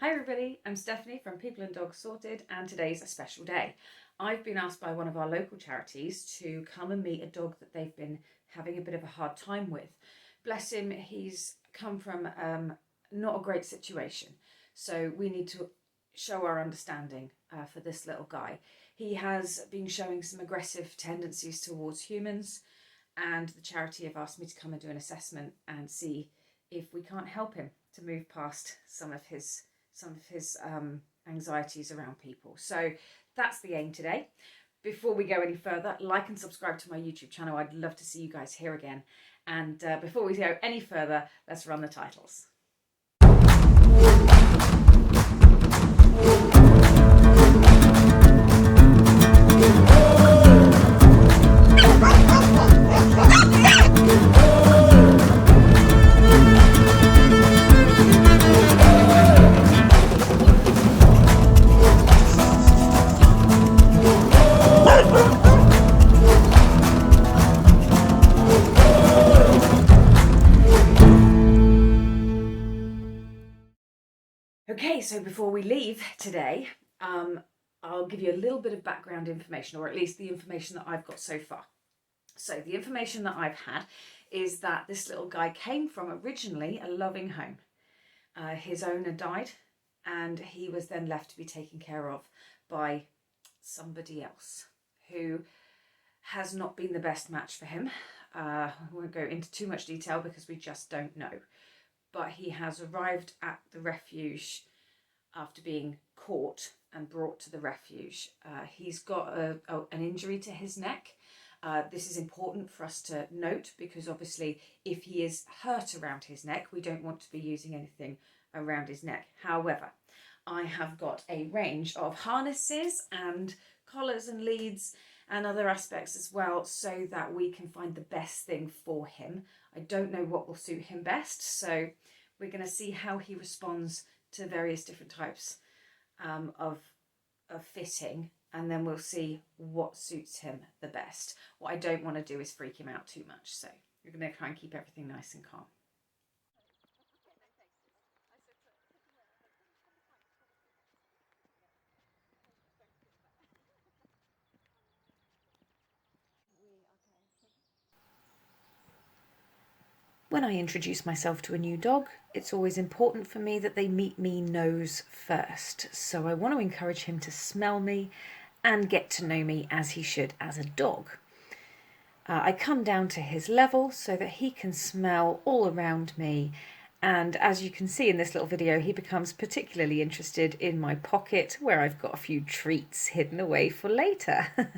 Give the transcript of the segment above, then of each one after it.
Hi everybody, I'm Stephanie from People and Dogs Sorted, and today's a special day. I've been asked by one of our local charities to come and meet a dog that they've been having a bit of a hard time with. Bless him, he's come from not a great situation, so we need to show our understanding for this little guy. He has been showing some aggressive tendencies towards humans, and the charity have asked me to come and do an assessment and see if we can't help him to move past some of his anxieties around people. So that's the aim today. Before we go any further, like and subscribe to my YouTube channel. I'd love to see you guys here again. And before we go any further, let's run the titles. Okay, so before we leave today, I'll give you a little bit of background information, or at least the information that I've got so far. So the information that I've had is that this little guy came from originally a loving home. His owner died, and he was then left to be taken care of by somebody else who has not been the best match for him. I won't go into too much detail because we just don't know. But he has arrived at the refuge after being caught and brought to the refuge. He's got an injury to his neck. This is important for us to note because obviously if he is hurt around his neck, we don't want to be using anything around his neck. However, I have got a range of harnesses and collars and leads and other aspects as well, so that we can find the best thing for him. I don't know what will suit him best, so we're going to see how he responds to various different types of fitting, and then we'll see what suits him the best. What I don't want to do is freak him out too much, so we're going to try and keep everything nice and calm. When I introduce myself to a new dog, it's always important for me that they meet me nose first. So I want to encourage him to smell me and get to know me as he should as a dog. I come down to his level so that he can smell all around me. And as you can see in this little video, he becomes particularly interested in my pocket where I've got a few treats hidden away for later.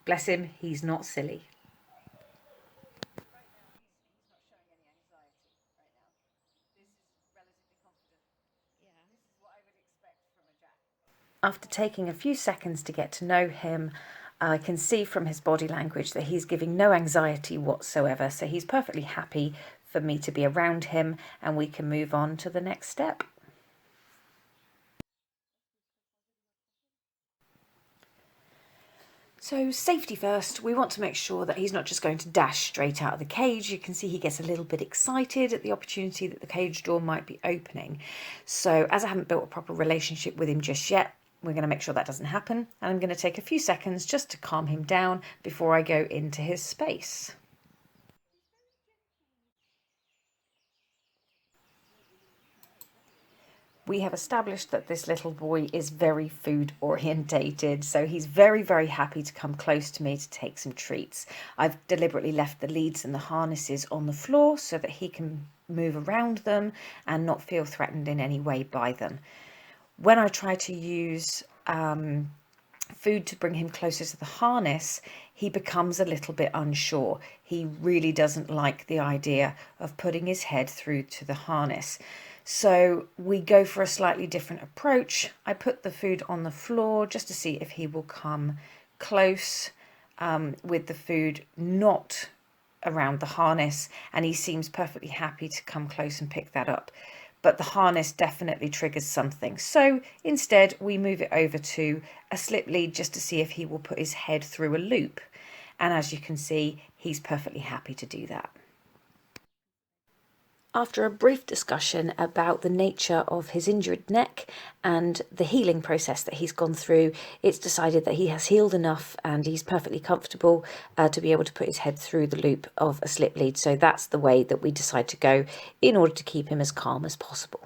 Bless him, he's not silly. After taking a few seconds to get to know him, I can see from his body language that he's giving no anxiety whatsoever. So he's perfectly happy for me to be around him, and we can move on to the next step. So safety first, we want to make sure that he's not just going to dash straight out of the cage. You can see he gets a little bit excited at the opportunity that the cage door might be opening. So as I haven't built a proper relationship with him just yet, we're going to make sure that doesn't happen. And I'm going to take a few seconds just to calm him down before I go into his space. We have established that this little boy is very food orientated, so he's very, very happy to come close to me to take some treats. I've deliberately left the leads and the harnesses on the floor so that he can move around them and not feel threatened in any way by them. When I try to use food to bring him closer to the harness, he becomes a little bit unsure. He really doesn't like the idea of putting his head through to the harness. So we go for a slightly different approach. I put the food on the floor just to see if he will come close with the food not around the harness, and he seems perfectly happy to come close and pick that up. But the harness definitely triggers something. So instead we move it over to a slip lead just to see if he will put his head through a loop. And as you can see, he's perfectly happy to do that. After a brief discussion about the nature of his injured neck and the healing process that he's gone through, it's decided that he has healed enough and he's perfectly comfortable to be able to put his head through the loop of a slip lead. So that's the way that we decide to go in order to keep him as calm as possible.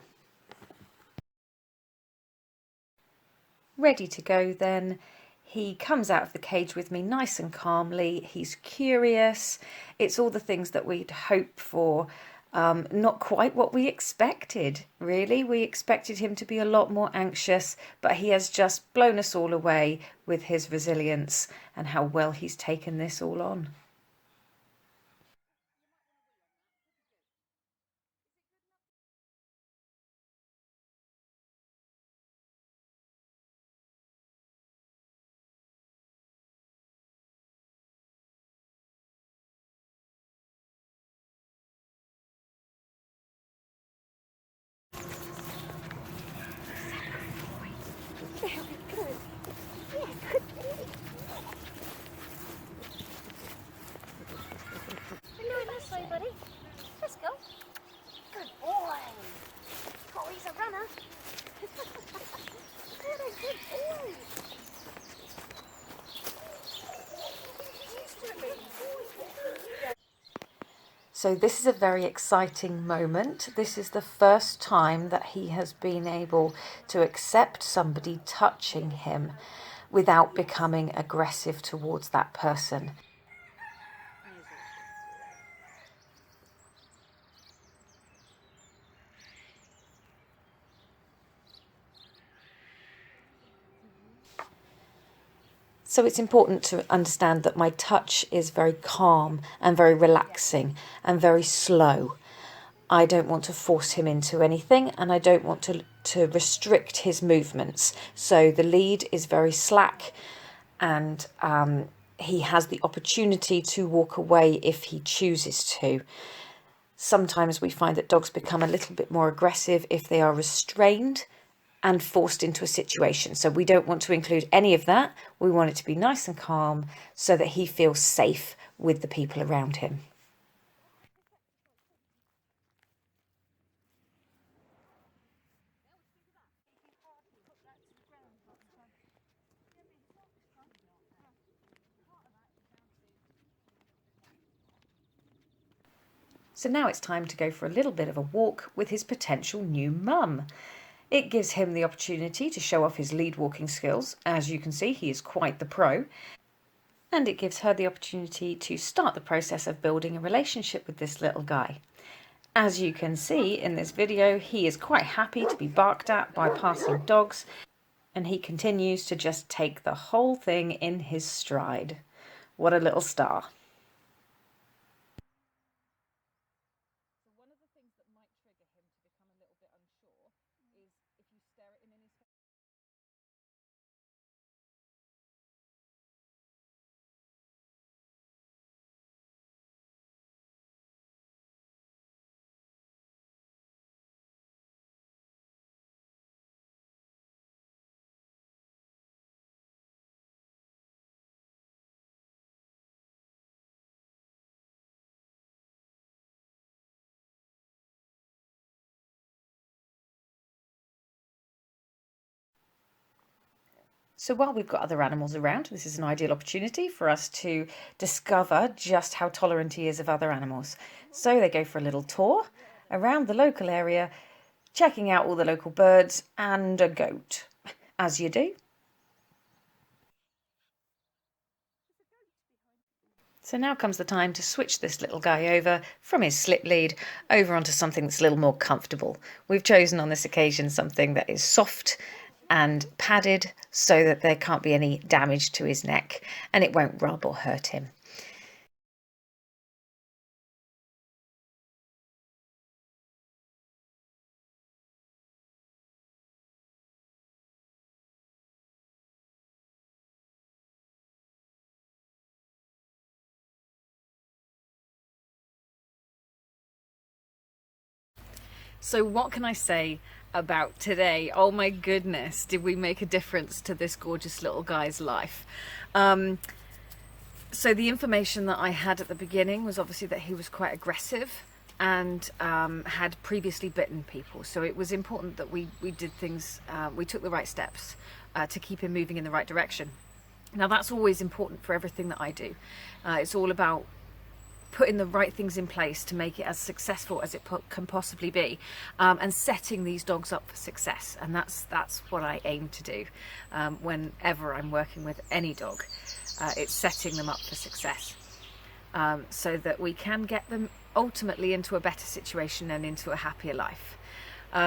Ready to go then. He comes out of the cage with me nice and calmly. He's curious. It's all the things that we'd hope for. Not quite what we expected, really. We expected him to be a lot more anxious, but he has just blown us all away with his resilience and how well he's taken this all on. This way, buddy. Let's go. Good boy. Oh, he's a runner. What a good boy. So this is a very exciting moment. This is the first time that he has been able to accept somebody touching him without becoming aggressive towards that person. So it's important to understand that my touch is very calm and very relaxing and very slow. I don't want to force him into anything, and I don't want to restrict his movements. So the lead is very slack, and he has the opportunity to walk away if he chooses to. Sometimes we find that dogs become a little bit more aggressive if they are restrained and forced into a situation. So we don't want to include any of that. We want it to be nice and calm so that he feels safe with the people around him. So now it's time to go for a little bit of a walk with his potential new mum. It gives him the opportunity to show off his lead walking skills. As you can see, he is quite the pro. And it gives her the opportunity to start the process of building a relationship with this little guy. As you can see in this video, he is quite happy to be barked at by passing dogs, and he continues to just take the whole thing in his stride. What a little star. So while we've got other animals around, this is an ideal opportunity for us to discover just how tolerant he is of other animals. So they go for a little tour around the local area, checking out all the local birds and a goat, as you do. So now comes the time to switch this little guy over from his slip lead over onto something that's a little more comfortable. We've chosen on this occasion something that is soft and padded so that there can't be any damage to his neck and it won't rub or hurt him. So what can I say about today? Oh my goodness, did we make a difference to this gorgeous little guy's life? So the information that I had at the beginning was obviously that he was quite aggressive and had previously bitten people. So it was important that we did things, we took the right steps to keep him moving in the right direction. Now that's always important for everything that I do. It's all about putting the right things in place to make it as successful as it can possibly be, and setting these dogs up for success. And that's what I aim to do whenever I'm working with any dog. It's setting them up for success, so that we can get them ultimately into a better situation and into a happier life.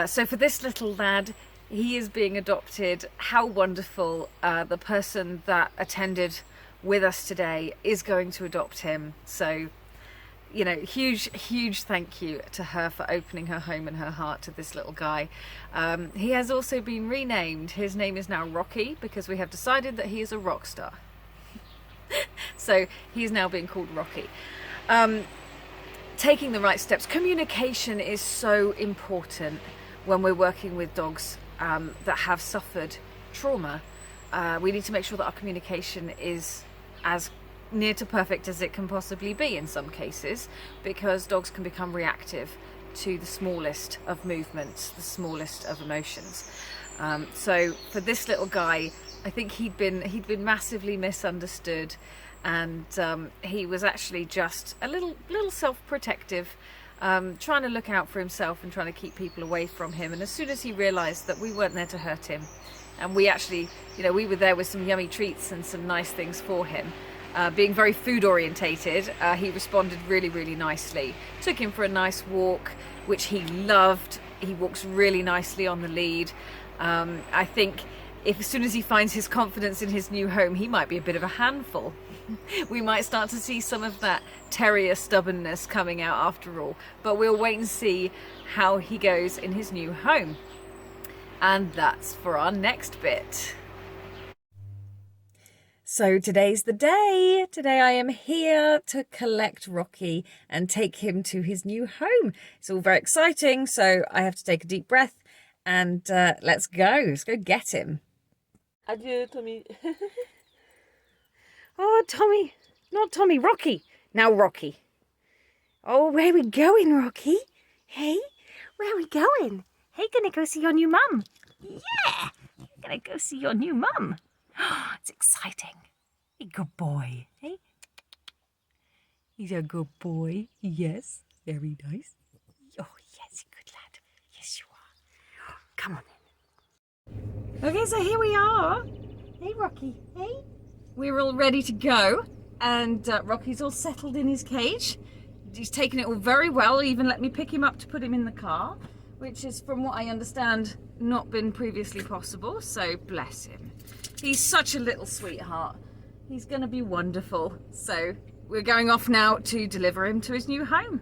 So for this little lad, he is being adopted. How wonderful. The person that attended with us today is going to adopt him. So, you know, huge thank you to her for opening her home and her heart to this little guy. He has also been renamed. His name is now Rocky, because we have decided that he is a rock star. So he's now being called Rocky. Taking the right steps. Communication is so important when we're working with dogs that have suffered trauma. We need to make sure that our communication is as near to perfect as it can possibly be in some cases, because dogs can become reactive to the smallest of movements, the smallest of emotions. So for this little guy, I think he'd been massively misunderstood, and he was actually just a little self-protective, trying to look out for himself and trying to keep people away from him. And as soon as he realised that we weren't there to hurt him, and we actually, you know, we were there with some yummy treats and some nice things for him, being very food orientated, he responded really nicely. Took him for a nice walk, which he loved. He walks really nicely on the lead. I think as soon as he finds his confidence in his new home, he might be a bit of a handful. We might start to see some of that terrier stubbornness coming out after all, but we'll wait and see how he goes in his new home. And that's for our next bit. So today's the day. Today I am here to collect Rocky and take him to his new home. It's all very exciting, so I have to take a deep breath and let's go. Let's go get him. Adieu, Tommy. Oh, Tommy. Not Tommy, Rocky. Now Rocky. Oh, where are we going, Rocky? Hey, where are we going? Hey, gonna go see your new mum. Yeah, gonna go see your new mum. It's exciting. A good boy, hey? He's a good boy. Yes, very nice. Oh, yes, good lad. Yes, you are. Come on then. Okay, so here we are. Hey, Rocky. Hey. We're all ready to go, and Rocky's all settled in his cage. He's taken it all very well. Even let me pick him up to put him in the car, which is, from what I understand, not been previously possible. So bless him. He's such a little sweetheart. He's going to be wonderful. So we're going off now to deliver him to his new home.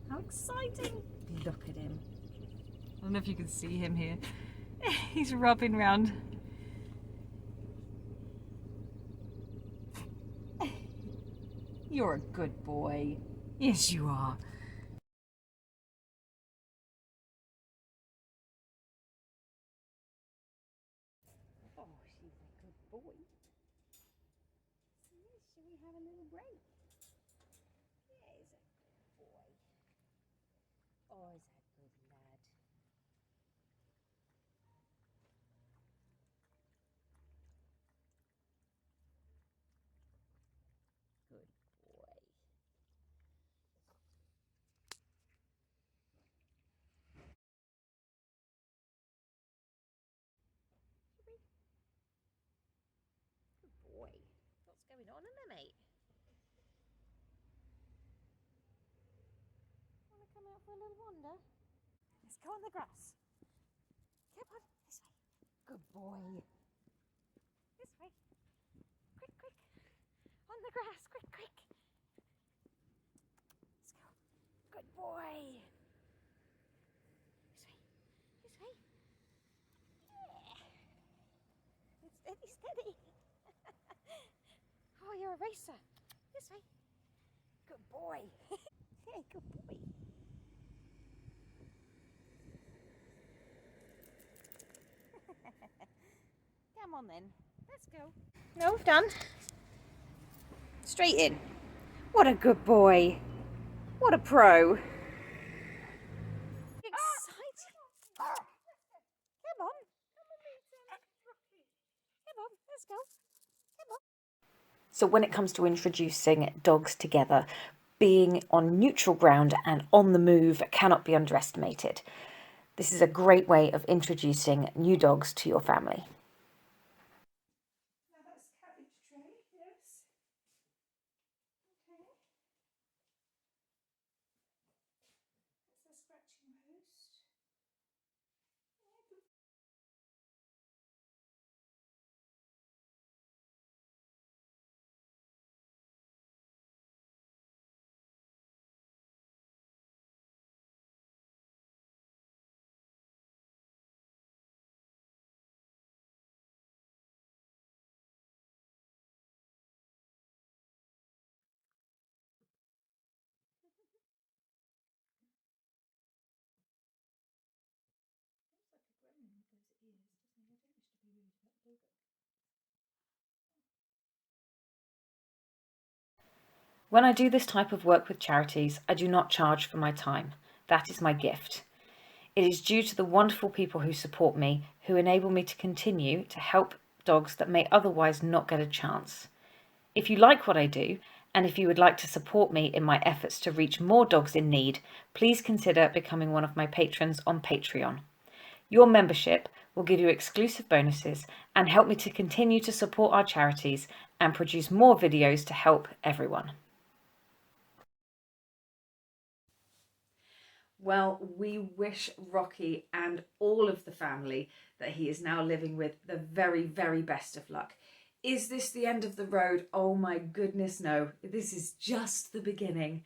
How exciting. Look at him. I don't know if you can see him here. He's rubbing round. You're a good boy. Yes, you are. Oh, she's a good boy. Yes, shall we have a little break? Yeah, he's a good boy. Oh, he's a good lad. Good boy. Good boy. What's going on in there, mate? Want to come out for a little wander? Let's go on the grass. Come on, this way. Good boy. This way. Quick, quick. On the grass, quick, quick. Let's go. Good boy. This way. This way. Yeah. Steady, steady. Oh, you're a racer. This way. Good boy. Yeah, good boy. Come on then. Let's go. No, done. Straight in. What a good boy. What a pro. Let's go. Come on. So when it comes to introducing dogs together, being on neutral ground and on the move cannot be underestimated. This is a great way of introducing new dogs to your family. Now that's cabbage tray, yes. Okay. That's a scratching post. Looks like a gremlin with those ears, doesn't he? I don't wish to be rude about the dog. When I do this type of work with charities, I do not charge for my time. That is my gift. It is due to the wonderful people who support me, who enable me to continue to help dogs that may otherwise not get a chance. If you like what I do, and if you would like to support me in my efforts to reach more dogs in need, please consider becoming one of my patrons on Patreon. Your membership will give you exclusive bonuses and help me to continue to support our charities and produce more videos to help everyone. Well, we wish Rocky and all of the family that he is now living with the very, very best of luck. Is this the end of the road? Oh my goodness, no. This is just the beginning.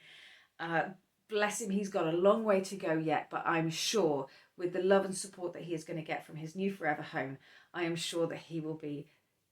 Bless him, he's got a long way to go yet, but I'm sure with the love and support that he is going to get from his new forever home, I am sure that he will be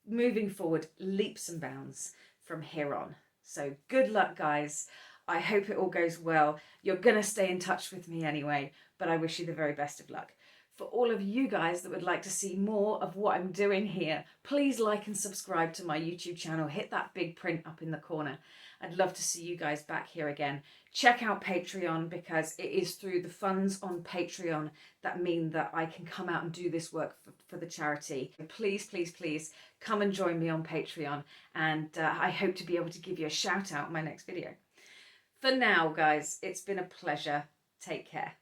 moving forward leaps and bounds from here on. So good luck, guys. I hope it all goes well. You're going to stay in touch with me anyway, but I wish you the very best of luck. For all of you guys that would like to see more of what I'm doing here, please like and subscribe to my YouTube channel. Hit that big print up in the corner. I'd love to see you guys back here again. Check out Patreon, because it is through the funds on Patreon that mean that I can come out and do this work for the charity. Please, please, please come and join me on Patreon, and I hope to be able to give you a shout out in my next video. For now, guys, it's been a pleasure. Take care.